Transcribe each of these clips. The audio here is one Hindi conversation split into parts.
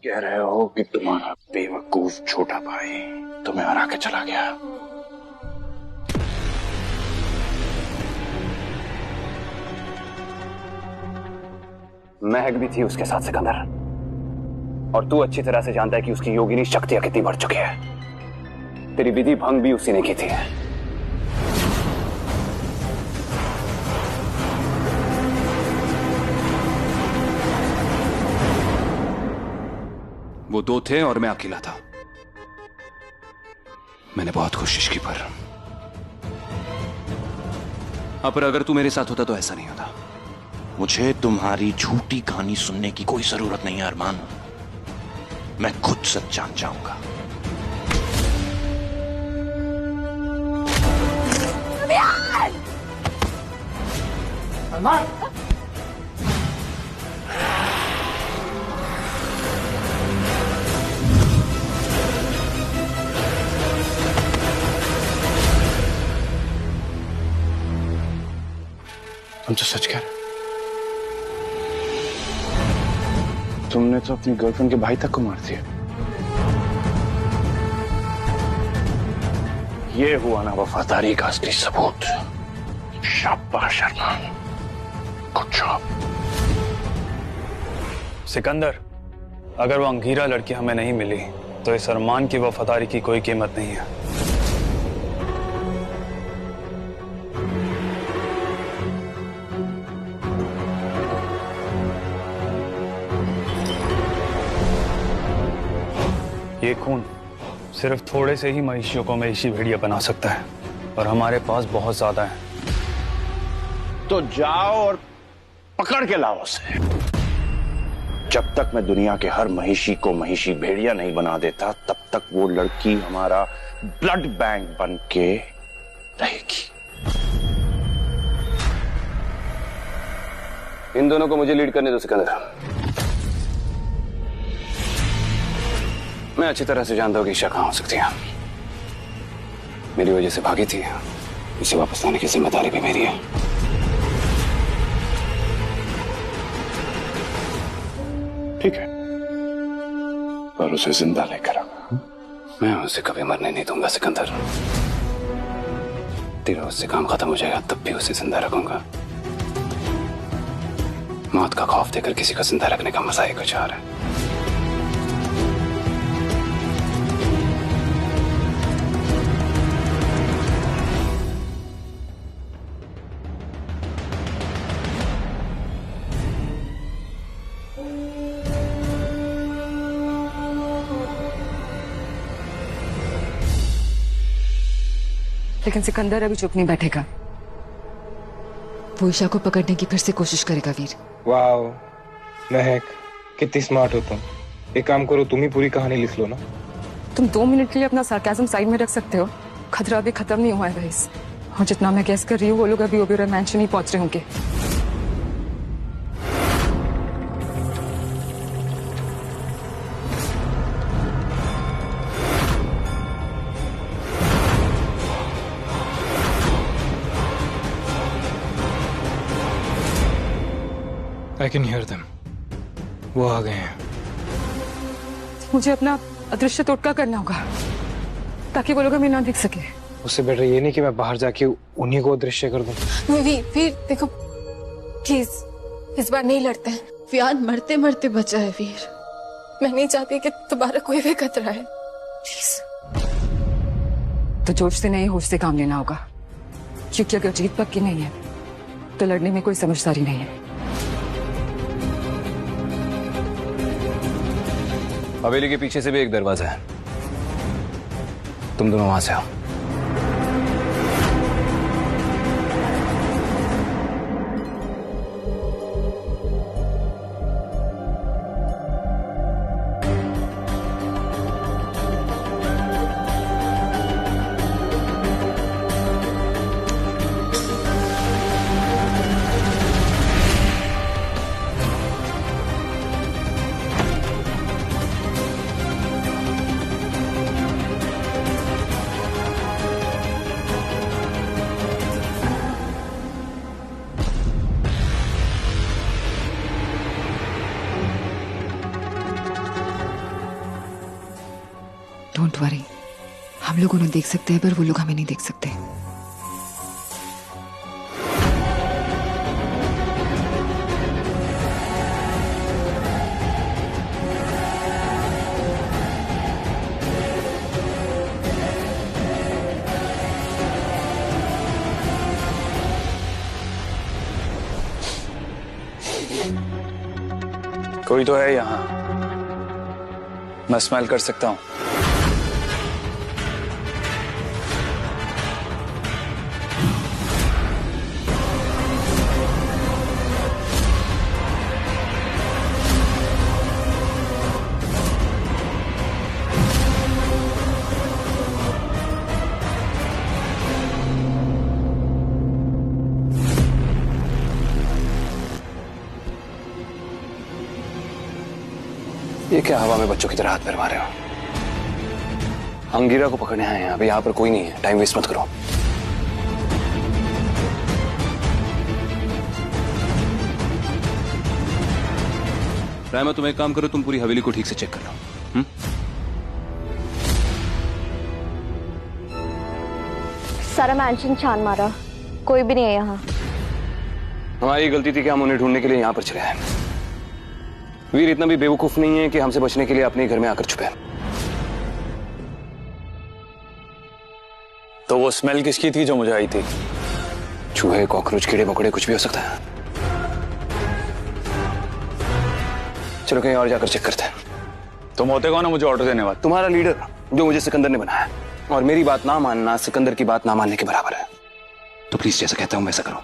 कह रहे हो कि तुम्हारा बेवकूफ छोटा भाई तुम्हें हरा के चला गया। महक भी थी उसके साथ सिकंदर, और तू अच्छी तरह से जानता है कि उसकी योगिनी शक्तियां कितनी बढ़ चुकी है। तेरी विधि भंग भी उसी ने की थी। वो दो थे और मैं अकेला था। मैंने बहुत कोशिश की पर अगर तू मेरे साथ होता तो ऐसा नहीं होता। मुझे तुम्हारी झूठी कहानी सुनने की कोई जरूरत नहीं है अरमान। मैं खुद सच जान जाऊंगा। अरमान! तुम तो सच कह रहे हो। तुमने तो अपनी गर्लफ्रेंड के भाई तक को मार दिया। ये हुआ ना वफादारी का असली सबूत। शाबाश अरमान, गुड जॉब। सिकंदर, अगर वो अंगीरा लड़की हमें नहीं मिली तो इस अरमान की वफादारी की कोई कीमत नहीं है। ये खून सिर्फ थोड़े से ही मवेशियों को मवेशी भेड़िया बना सकता है, और हमारे पास बहुत ज्यादा है। तो जाओ और पकड़ के लाओ उसे। जब तक मैं दुनिया के हर महिषी को महिषी भेड़िया नहीं बना देता, तब तक वो लड़की हमारा ब्लड बैंक बन के रहेगी। इन दोनों को मुझे लीड करने दो सिकंदर। मैं अच्छी तरह से जानता हूं कि ईशा कहां हो सकती है। मेरी वजह से भागी थी, इसे वापस लाने की जिम्मेदारी भी मेरी है। ठीक है, पर उसे जिंदा लेकर आना। मैं उसे कभी मरने नहीं दूंगा सिकंदर। तेरा उससे काम खत्म हो जाएगा तब भी उसे जिंदा रखूंगा। मौत का खौफ देकर किसी को जिंदा रखने का मजा ही कुछ और है। लेकिन सिकंदर अभी चुप नहीं बैठेगा। वो ईशा को पकड़ने की फिर से कोशिश करेगा वीर। वाओ महक, कितनी स्मार्ट हो तुम। एक काम करो, तुम ही पूरी कहानी लिख लो ना। तुम 2 मिनट के लिए अपना सार्केज्म साइड में रख सकते हो। खतरा अभी खत्म नहीं हुआ है गाइस, और जितना मैं गेस कर रही हूँ वो लोग अभी ओबेरॉय मैंशन ही पहुंच रहे होंगे। I can hear them. वो आ गए हैं। मुझे अपना अदृश्य टोटका करना होगा ताकि वो लोग हमें ना दिख सके। उससे बेटर ये नहीं कि मैं बाहर जाके उन्हीं को अदृश्य कर दूं। वीर देखो प्लीज इस बार नहीं लड़ते हैं। वियान मरते मरते बचा है वीर। मैं नहीं चाहती कि तुम्हारा कोई भी खतरा है, प्लीज। तो जोश से नहीं होश से काम लेना होगा, क्योंकि अगर जीत पक्की नहीं है तो लड़ने में कोई समझदारी नहीं है। हवेली के पीछे से भी एक दरवाजा है, तुम दोनों वहां से आओ। वरी, हम लोग उन्हें देख सकते हैं पर वो लोग हमें नहीं देख सकते। कोई तो है यहाँ, मैं स्मेल कर सकता हूँ। ये क्या हवा में बच्चों की तरह हाथ फैला रहे हो? अंगीरा को पकड़ने आए हैं, अभी यहाँ पर कोई नहीं है, टाइम वेस्ट मत करो। रायमा, तुम एक काम करो, तुम पूरी हवेली को ठीक से चेक कर लो। सारा मैंशन छान मारा, कोई भी नहीं है यहाँ। हमारी गलती थी कि हम उन्हें ढूंढने के लिए यहाँ पर चले आए। वीर इतना भी बेवकूफ नहीं है कि हमसे बचने के लिए अपने घर में आकर छुपे। तो वो स्मेल किसकी थी जो मुझे आई थी? चूहे, कॉकरोच, कीड़े मकोड़े, कुछ भी हो सकता है। चलो कहीं और जाकर चेक करते हैं। तुम होते कौन है मुझे ऑर्डर देने वाले? तुम्हारा लीडर, जो मुझे सिकंदर ने बनाया, और मेरी बात ना मानना सिकंदर की बात ना मानने के बराबर है। तो प्लीज जैसा कहता हूं वैसा करो।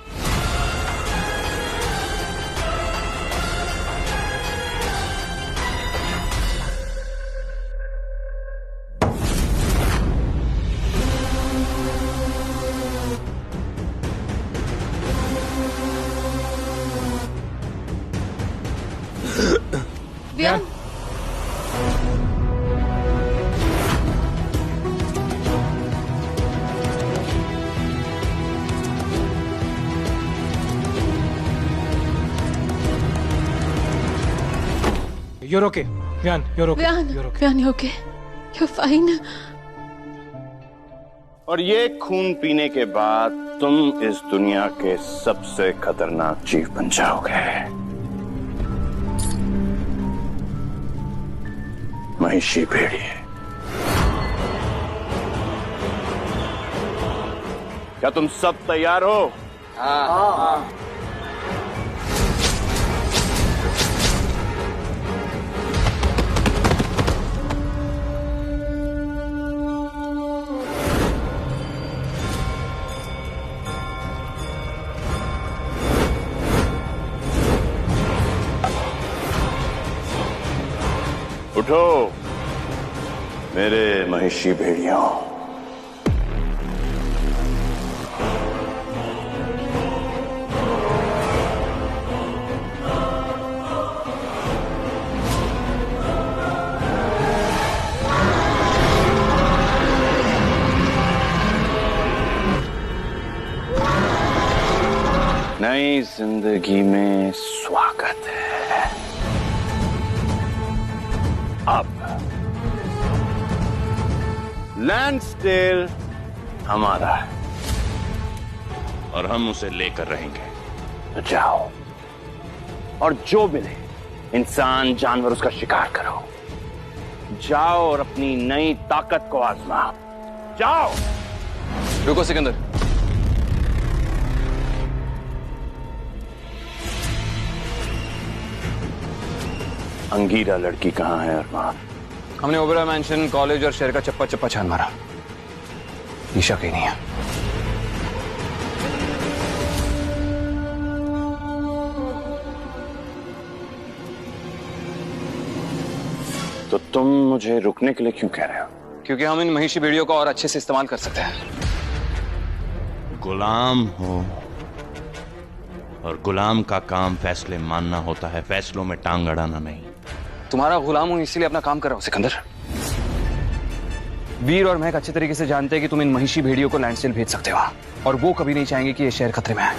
Viaan, You're okay. Vian, you're okay. Viaan, You're okay. Viaan, you okay? You're fine. और ये खून पीने के बाद तुम इस दुनिया के सबसे खतरनाक जीव बन जाओगे। महिषी भेड़िए। क्या तुम सब तैयार हो? हाँ। उठो मेरे महिषी भेड़ियों। नई जिंदगी में स्वागत है। अब लैंसडेल हमारा है और हम उसे लेकर रहेंगे। तो जाओ और जो मिले इंसान जानवर उसका शिकार करो। जाओ और अपनी नई ताकत को आजमाओ। जाओ। रुको सिकंदर, अंगीरा लड़की कहाँ है अरमान? हमने ओबेरॉय मैंशन, कॉलेज और शहर का चप्पा चप्पा छान मारा। ईशा कहीं नहीं है। तो तुम मुझे रुकने के लिए क्यों कह रहे हो? क्योंकि हम इन महिषी भेड़ियों को और अच्छे से इस्तेमाल कर सकते हैं। गुलाम हो और गुलाम का काम फैसले मानना होता है, फैसलों में टांग अड़ाना नहीं। तुम्हारा गुलाम हूं इसीलिए अपना काम कर रहा हूं सिकंदर। वीर और महक अच्छे तरीके से जानते हैं कि तुम इन महिषी भेड़ियों को लैंडस्डेल भेज सकते हो और वो कभी नहीं चाहेंगे कि ये शहर खतरे में है।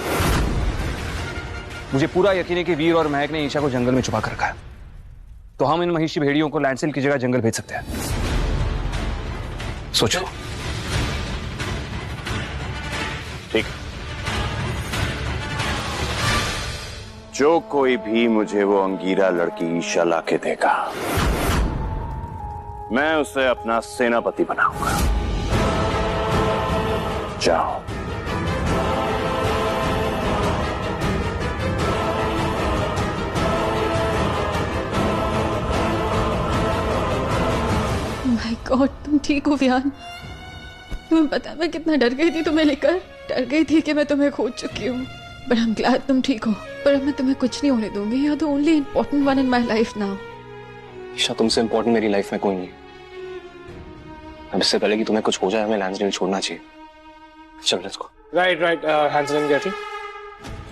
मुझे पूरा यकीन है कि वीर और महक ने ईशा को जंगल में छुपा कर रखा है, तो हम इन महिषी भेड़ियों को लैंडस्डेल की जगह जंगल भेज सकते हैं। सोचो। ठीक, जो कोई भी मुझे वो अंगीरा लड़की ईशा ला के देगा, मैं उसे अपना सेनापति बनाऊंगा। जाओ। माय गॉड, तुम ठीक हो वियान? तुम्हें पता है मैं कितना डर गई थी तुम्हें लेकर। डर गई थी कि मैं तुम्हें खो चुकी हूँ, बट आई एम ग्लैड तुम ठीक हो। पर अब मैं तुम्हें कुछ नहीं होने दूंगी। You are the only important one in my life now. Isha, तुमसे इम्पोर्टेंट मेरी लाइफ में कोई नहीं। अब इससे पहले कि तुम्हें कुछ हो जाए, हमें लैंसडेल छोड़ना चाहिए। चल let's go. Right Hanson and Getty.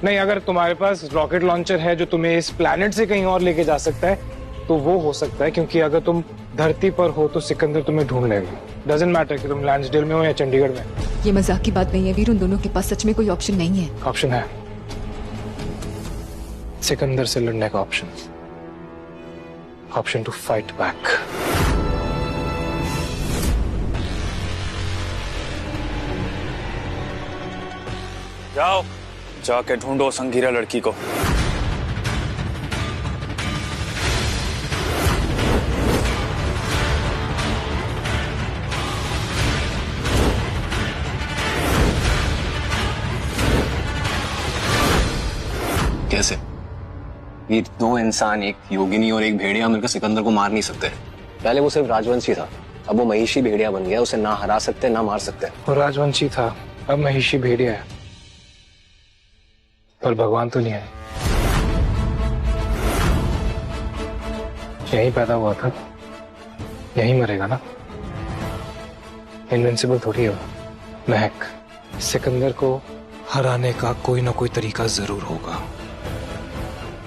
नहीं, अगर तुम्हारे पास रॉकेट लॉन्चर है जो तुम्हें इस प्लैनेट से कहीं और लेके जा सकता है तो वो हो सकता है, क्योंकि अगर तुम धरती पर हो तो सिकंदर तुम्हें ढूंढ लेगा। डजंट मैटर कि तुम लैंसडेल में हो या चंडीगढ़ में। ये मजाक की बात नहीं है वीर, उन दोनों के पास सच में कोई ऑप्शन नहीं है। ऑप्शन है, सिकंदर से लड़ने का option. Option to fight back. जाओ, जाके ढूंढो उस अंगीरा लड़की को। कैसे? ये दो इंसान, एक योगिनी और एक भेड़िया, मिलकर सिकंदर को मार नहीं सकते। पहले वो सिर्फ राजवंशी था, अब वो महिषी भेड़िया बन गया। उसे ना हरा सकते ना मार सकते। वो राजवंशी था, अब महिषी भेड़िया है, पर भगवान तो नहीं है। यहीं पैदा हुआ था, यहीं मरेगा ना। इनविंसिबल थोड़ी है। महक, सिकंदर को हराने का कोई ना कोई तरीका जरूर होगा।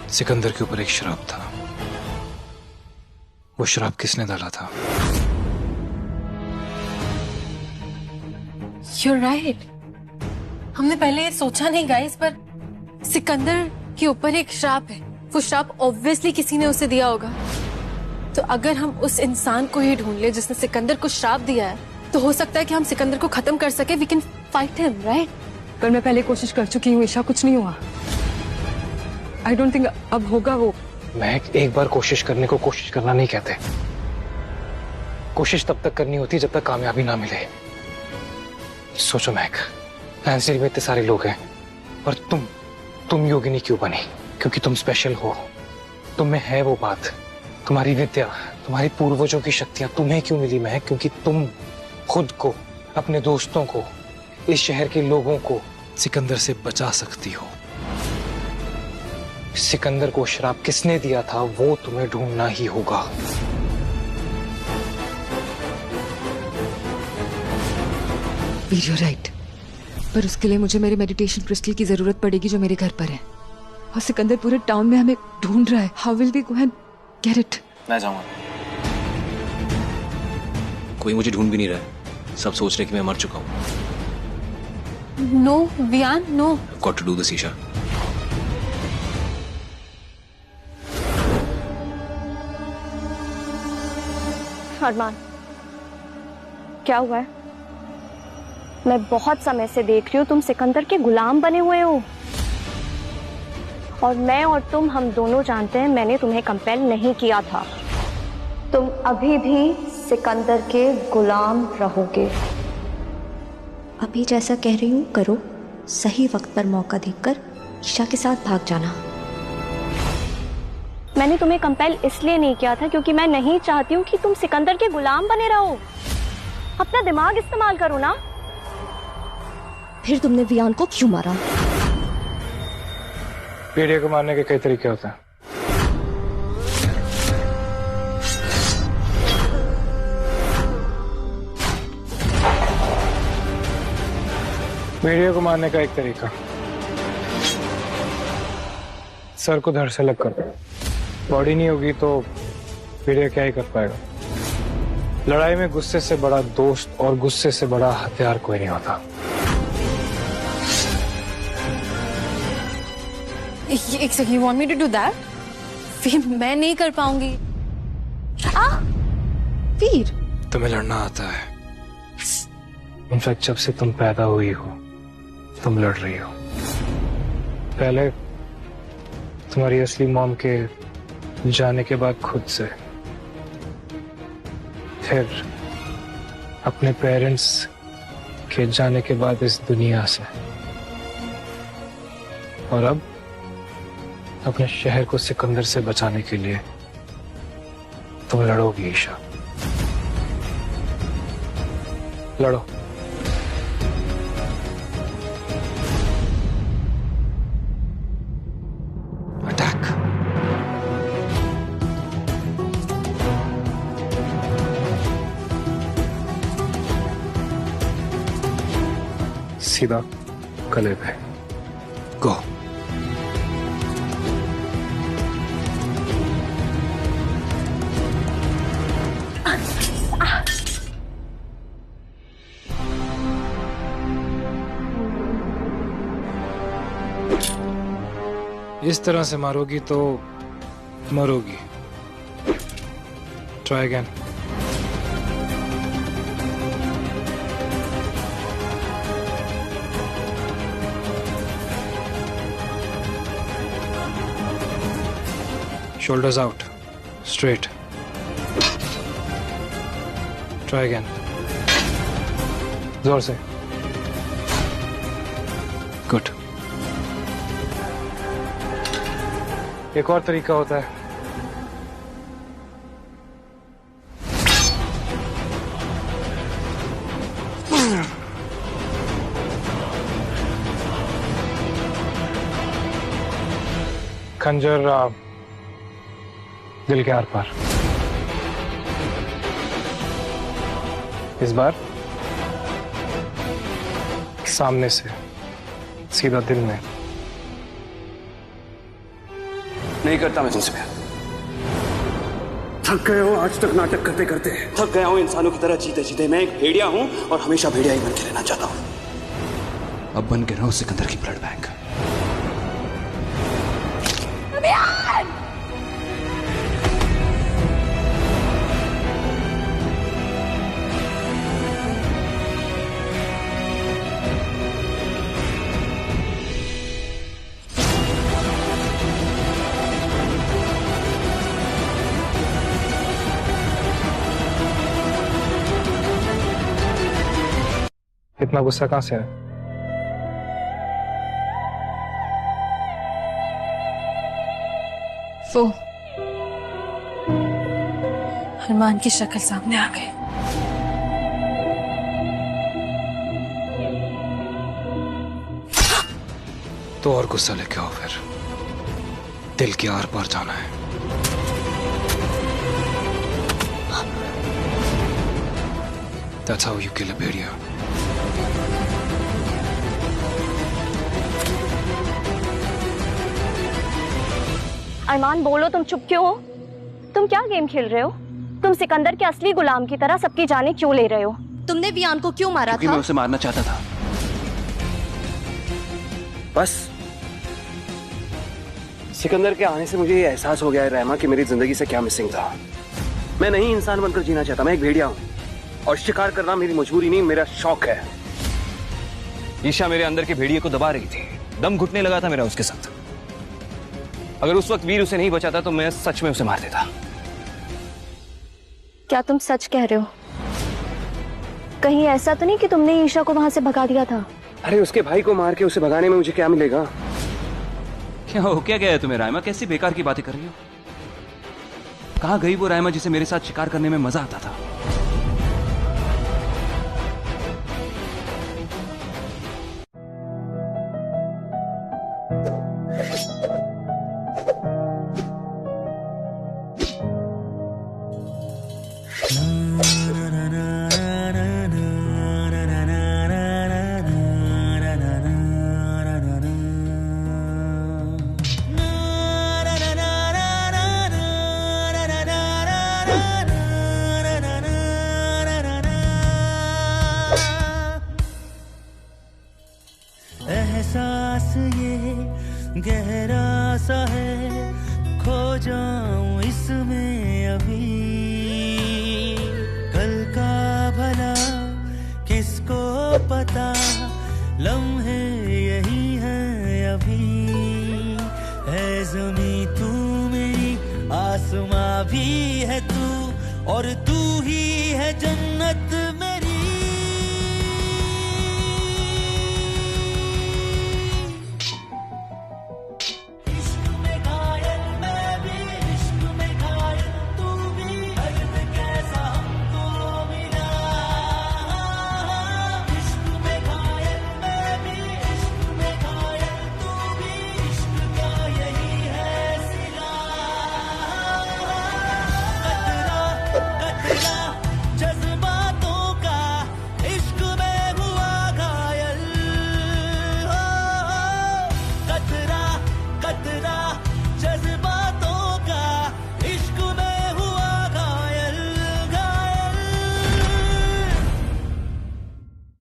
सिकंदर के ऊपर एक श्राप था। वो श्राप किसने डाला था? You're right. हमने पहले ये सोचा नहीं गाइस, पर सिकंदर के ऊपर एक श्राप है। वो श्राप ऑब्वियसली किसी ने उसे दिया होगा। तो अगर हम उस इंसान को ही ढूंढ ले जिसने सिकंदर को श्राप दिया है, तो हो सकता है कि हम सिकंदर को खत्म कर सके। We can fight him, right? पर मैं पहले कोशिश कर चुकी हूँ ईशा, कुछ नहीं हुआ। आई डोंट थिंक अब होगा वो। महक, एक बार कोशिश करने को कोशिश करना नहीं कहते। कोशिश तब तक करनी होती है जब तक कामयाबी ना मिले। सोचो महक, लैंसडेल में इतने सारे लोग हैं और तुम योगिनी क्यों बनी? क्योंकि तुम स्पेशल हो, तुम में है वो बात। तुम्हारी विद्या, तुम्हारी पूर्वजों की शक्तियां तुम्हें क्यों मिली महक? क्योंकि तुम खुद को, अपने दोस्तों को, इस शहर के लोगों को सिकंदर से बचा सकती हो। सिकंदर को श्राप किसने दिया था वो तुम्हें ढूंढना ही होगा। वीर, you're right. पर उसके लिए मुझे मेरे मेडिटेशन क्रिस्टल की जरूरत पड़ेगी जो मेरे घर पर है, और सिकंदर पूरे टाउन में हमें ढूंढ रहा है। How will we go and get it? मैं जाऊंगा। कोई मुझे ढूंढ भी नहीं रहा है। सब सोच रहे कि मैं मर चुका हूं। No Viyan, no. I've got to do this, Isha. Armaan, क्या हुआ है? मैं बहुत समय से देख रही हूँ तुम सिकंदर के गुलाम बने हुए हो, और मैं और तुम, हम दोनों जानते हैं मैंने तुम्हें कंपेल नहीं किया था। तुम अभी भी सिकंदर के गुलाम रहोगे। अभी जैसा कह रही हूँ करो, सही वक्त पर मौका देखकर ईशा के साथ भाग जाना। मैंने तुम्हें कंपेल इसलिए नहीं किया था क्योंकि मैं नहीं चाहती हूँ कि तुम सिकंदर के गुलाम बने रहो। अपना दिमाग इस्तेमाल करो ना। फिर तुमने वियान को क्यों मारा? भेड़िया को मारने के कई तरीके होते हैं। भेड़िया को मारने का एक तरीका, सर को धड़ से लग कर। बॉडी नहीं होगी तो भेड़िया क्या ही कर पाएगा। लड़ाई में गुस्से से बड़ा दोस्त और गुस्से से बड़ा हथियार कोई नहीं होता। एक second, you want me to do that? फिर मैं नहीं कर पाऊंगी। वीर, तुम्हें लड़ना आता है, इनफैक्ट जब से तुम पैदा हुई हो तुम लड़ रही हो। पहले तुम्हारी असली मॉम के जाने के बाद खुद से, फिर अपने पेरेंट्स के जाने के बाद इस दुनिया से, और अब अपने शहर को सिकंदर से बचाने के लिए तुम लड़ोगी ईशा। लड़ो। अटैक। सीधा गले पे। गो। इस तरह से मारोगी तो मरोगी। Try again. Shoulders out, straight. Try again. जोर से. Good. एक और तरीका होता है. खंजर दिल के आर पार। इस बार सामने से सीधा दिल में। नहीं करता मैं तुमसे प्यार। थक गए हो आज तक नाटक करते करते। थक गया हूं इंसानों की तरह जीते जीते। मैं एक भेड़िया हूं और हमेशा भेड़िया ही बन के रहना चाहता हूं। अब बन के रहो सिकंदर की ब्लड बैंक। इतना गुस्सा कहां से है? वो अरमान की शक्ल सामने आ गई। तो और गुस्सा लेके आओ फिर। दिल के आर पार जाना है। That's how you kill a भेड़िया। अरमान बोलो, तुम चुप क्यों हो? तुम क्या गेम खेल रहे हो? तुम सिकंदर के असली गुलाम की तरह सबकी जानें क्यों ले रहे हो? तुमने वियान को क्यों मारा था? मैं उसे मारना चाहता था। बस सिकंदर के आने से मुझे ये एहसास हो गया है रहमा कि मेरी जिंदगी से क्या मिसिंग था। मैं नहीं इंसान बनकर जीना चाहता। मैं एक भेड़िया हूं और शिकार करना मेरी मजबूरी नहीं, मेरा शौक है। ईशा मेरे अंदर के भेड़िए को दबा रही थी। दम घुटने लगा था मेरा उसके साथ। अगर उस वक्त वीर उसे नहीं बचाता तो मैं सच में उसे मार देता। क्या तुम सच कह रहे हो? कहीं ऐसा तो नहीं कि तुमने ईशा को वहां से भगा दिया था? अरे उसके भाई को मार के उसे भगाने में मुझे क्या मिलेगा? क्या हो क्या गया है तुम्हें रायमा? कैसी बेकार की बातें कर रही हो? कहां गई वो रायमा जिसे मेरे साथ शिकार करने में मजा आता था? एहसास ये गहरा सा है, खो जाऊं इसमें अभी। कल का भला किसको जमी तू मेरी, आसमां भी है तू, और तू ही है जन्नत मेरी। इश्क में घायल मैं भी, इश्क में घायल तू भी, दर्द कैसा हमको मिला। इश्क में घायल मैं भी, इश्क में घायल तू भी, इश्क का यही है सिला। कतरा जज्बातों का इश्क में हुआ घायल। कतरा